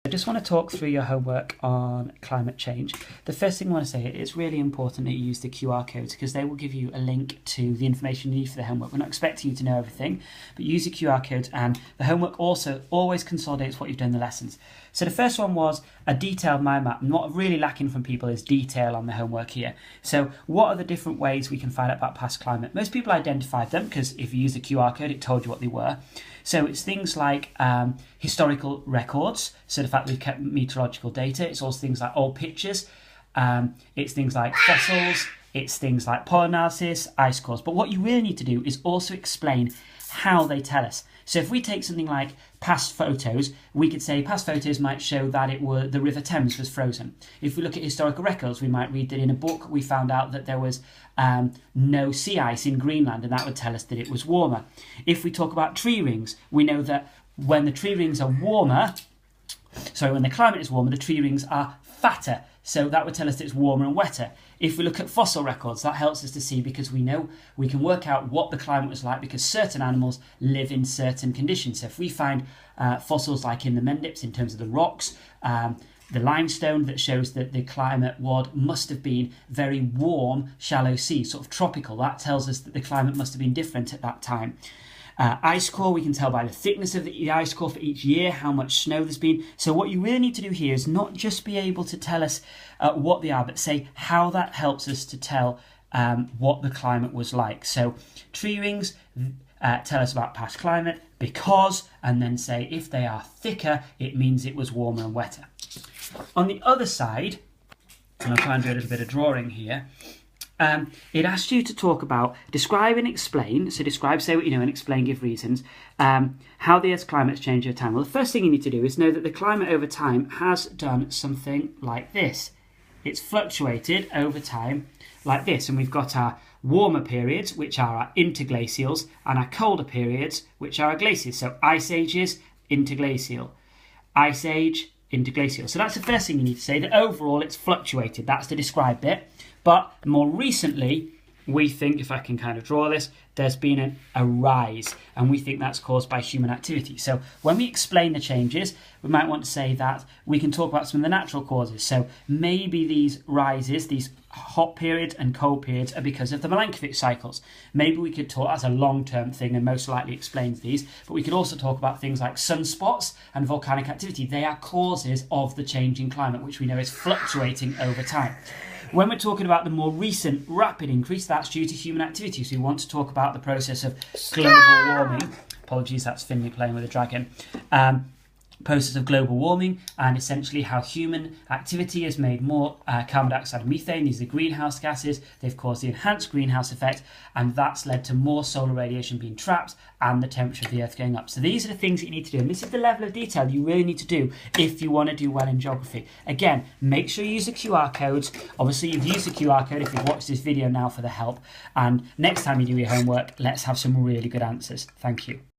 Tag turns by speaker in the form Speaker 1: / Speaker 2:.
Speaker 1: I just want to talk through your homework on climate change. The first thing I want to say is it's really important that you use the QR codes because they will give you a link to the information you need for the homework. We're not expecting you to know everything, but use the QR codes, and the homework also always consolidates what you've done in the lessons. So the first one was a detailed mind map, and what I'm really lacking from people is detail on the homework here. So what are the different ways we can find out about past climate? Most people identified them because if you use the QR code, it told you what they were. So it's things like historical records, so the fact that we've kept meteorological data. It's also things like old pictures. It's things like fossils. It's things like pollen analysis, ice cores. But what you really need to do is also explain how they tell us. So if we take something like past photos, we could say past photos might show that the River Thames was frozen. If we look at historical records, we might read that in a book we found out that there was no sea ice in Greenland, and that would tell us that it was warmer. If we talk about tree rings, we know that when the tree rings are warmer, when the climate is warmer, the tree rings are fatter. So that would tell us that it's warmer and wetter. If we look at fossil records, that helps us to see, because we know we can work out what the climate was like because certain animals live in certain conditions. So if we find fossils like in the Mendips in terms of the rocks, the limestone that shows that the climate must have been very warm, shallow sea, sort of tropical, that tells us that the climate must have been different at that time. Ice core, we can tell by the thickness of the ice core for each year how much snow there's been. So what you really need to do here is not just be able to tell us what they are, but say how that helps us to tell what the climate was like. So tree rings tell us about past climate because, and then say if they are thicker, it means it was warmer and wetter. On the other side, and I'll try and do a little bit of drawing here, it asks you to talk about, describe and explain. So describe, say what you know, and explain, give reasons. How the Earth's climate's changed over time. Well, the first thing you need to do is know that the climate over time has done something like this. It's fluctuated over time like this. And we've got our warmer periods, which are our interglacials, and our colder periods, which are our glaciers. So ice ages, interglacial. Ice age, interglacial. So that's the first thing you need to say, that overall it's fluctuated. That's the describe bit. But more recently, we think, if I can kind of draw this, there's been a rise, and we think that's caused by human activity. So when we explain the changes, we might want to say that we can talk about some of the natural causes. So maybe these rises, these hot periods and cold periods, are because of the Milankovitch cycles. Maybe we could talk as a long-term thing, and most likely explains these, but we could also talk about things like sunspots and volcanic activity. They are causes of the changing climate, which we know is fluctuating over time. When we're talking about the more recent rapid increase, that's due to human activity. So we want to talk about the process of global warming. Apologies, that's Finley playing with a dragon. Process of global warming, and essentially how human activity has made more carbon dioxide and methane. These are greenhouse gases. They've caused the enhanced greenhouse effect, and that's led to more solar radiation being trapped and the temperature of the Earth going up. So these are the things that you need to do, and this is the level of detail you really need to do if you want to do well in geography. Again, make sure you use the QR codes. Obviously, you've used the QR code if you've watched this video now for the help, and next time you do your homework, let's have some really good answers. Thank you.